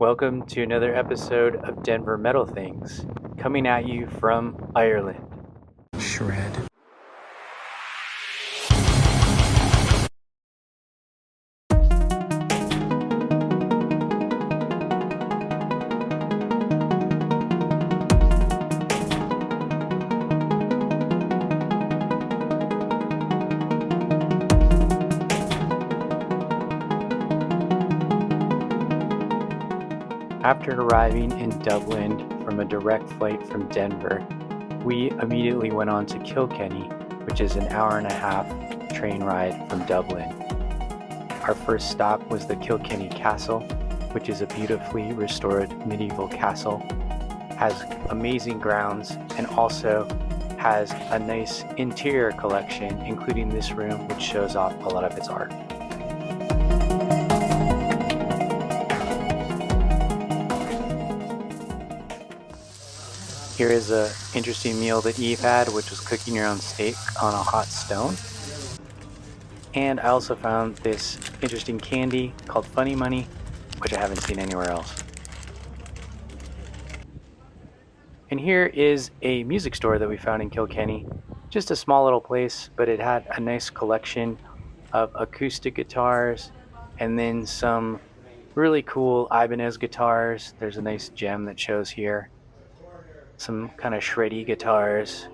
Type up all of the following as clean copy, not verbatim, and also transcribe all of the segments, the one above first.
Welcome to another episode of Denver Metal Things, coming at you from Ireland. Shred. After arriving in Dublin from a direct flight from Denver, we immediately went on to Kilkenny, which is an hour and a half train ride from Dublin. Our first stop was the Kilkenny Castle, which is a beautifully restored medieval castle, has amazing grounds, and also has a nice interior collection, including this room, which shows off a lot of its art. Here is an interesting meal that Eve had, which was cooking your own steak on a hot stone. And I also found this interesting candy called Funny Money, which I haven't seen anywhere else. And here is a music store that we found in Kilkenny. Just a small little place, but it had a nice collection of acoustic guitars and then some really cool Ibanez guitars. There's a nice gem that shows here. Some kind of shreddy guitars,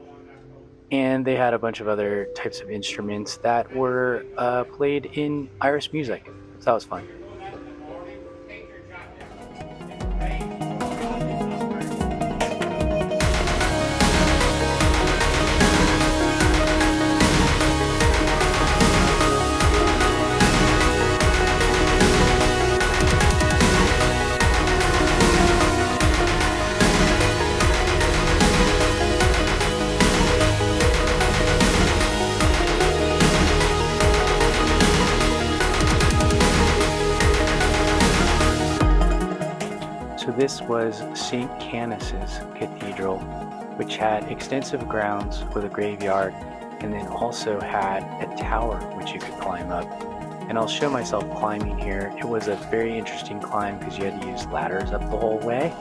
and they had a bunch of other types of instruments that were played in Irish music, so that was fun. So this was St. Canice's Cathedral, which had extensive grounds with a graveyard, and then also had a tower which you could climb up. And I'll show myself climbing here. It was a very interesting climb because you had to use ladders up the whole way.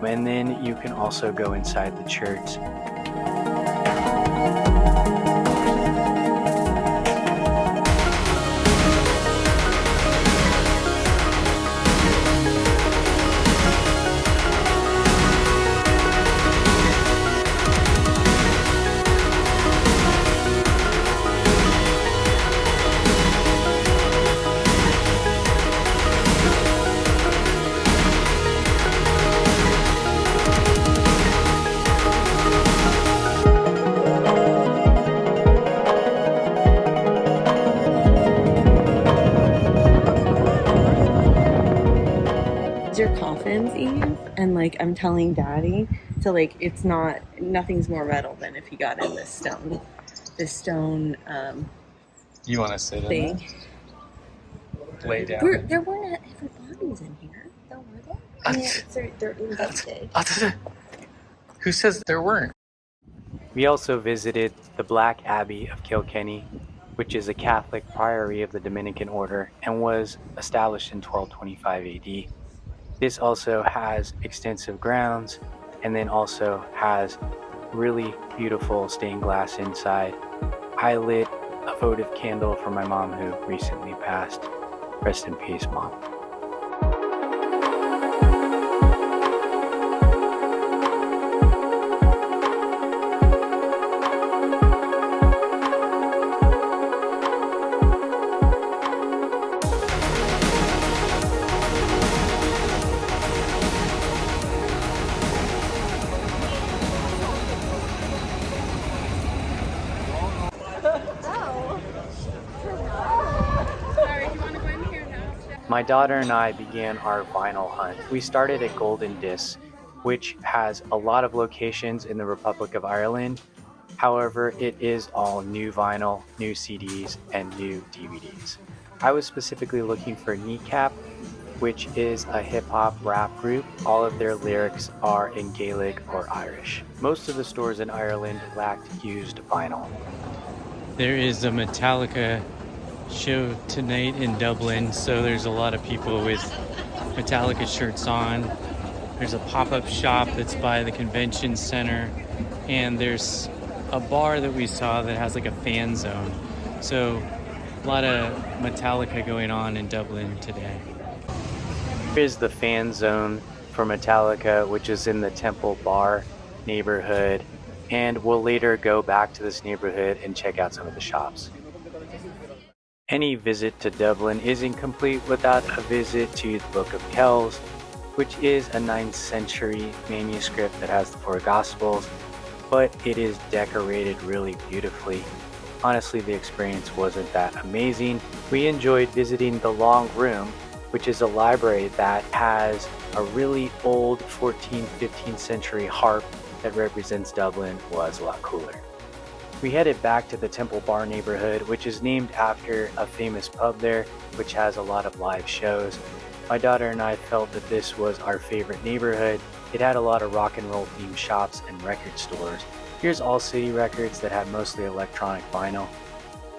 And then you can also go inside the church. Your coffins, Eve, and like I'm telling Daddy to like it's not nothing's more metal than if you got in this stone You want to sit thing. in that? Lay down. There weren't ever bodies in here, though, were there? I mean, they're inducted. Who says there weren't? We also visited the Black Abbey of Kilkenny, which is a Catholic priory of the Dominican order and was established in 1225 AD. This also has extensive grounds and then also has really beautiful stained glass inside. I lit a votive candle for my mom who recently passed. Rest in peace, Mom. My daughter and I began our vinyl hunt. We started at Golden Disc, which has a lot of locations in the Republic of Ireland. However, it is all new vinyl, new CDs, and new DVDs. I was specifically looking for Kneecap, which is a hip-hop rap group. All of their lyrics are in Gaelic or Irish. Most of the stores in Ireland lacked used vinyl. There is a Metallica show tonight in Dublin, so there's a lot of people with Metallica shirts on. There's a pop-up shop that's by the convention center, and there's a bar that we saw that has like a fan zone. So a lot of Metallica going on in Dublin today. Here's the fan zone for Metallica, which is in the Temple Bar neighborhood, and we'll later go back to this neighborhood and check out some of the shops. Any visit to Dublin isn't complete without a visit to the Book of Kells, which is a 9th century manuscript that has the 4 Gospels, but it is decorated really beautifully. Honestly, the experience wasn't that amazing. We enjoyed visiting the Long Room, which is a library that has a really old 14th, 15th century harp that represents Dublin. Was a lot cooler. We headed back to the Temple Bar neighborhood, which is named after a famous pub there, which has a lot of live shows. My daughter and I felt that this was our favorite neighborhood. It had a lot of rock and roll themed shops and record stores. Here's All City Records that had mostly electronic vinyl.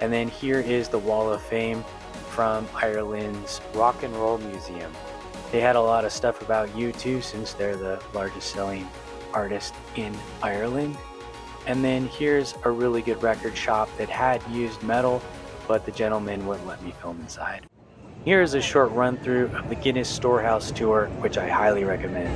And then here is the Wall of Fame from Ireland's Rock and Roll Museum. They had a lot of stuff about U2 since they're the largest selling artist in Ireland. And then here's a really good record shop that had used metal, but the gentleman wouldn't let me film inside. Here's a short run through of the Guinness Storehouse tour, which I highly recommend.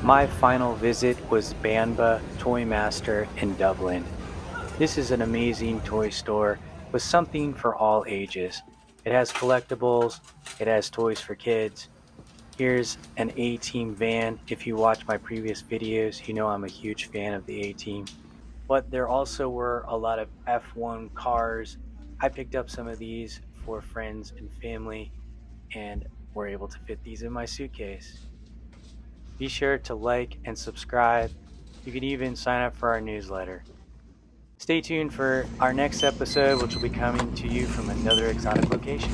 My final visit was Banba Toymaster in Dublin. This is an amazing toy store with something for all ages. It has collectibles, it has toys for kids. Here's an A-Team van. If you watch my previous videos, you know I'm a huge fan of the A-Team. But there also were a lot of F1 cars. I picked up some of these for friends and family and were able to fit these in my suitcase. Be sure to like and subscribe. You can even sign up for our newsletter. Stay tuned for our next episode, which will be coming to you from another exotic location.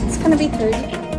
It's gonna be 30.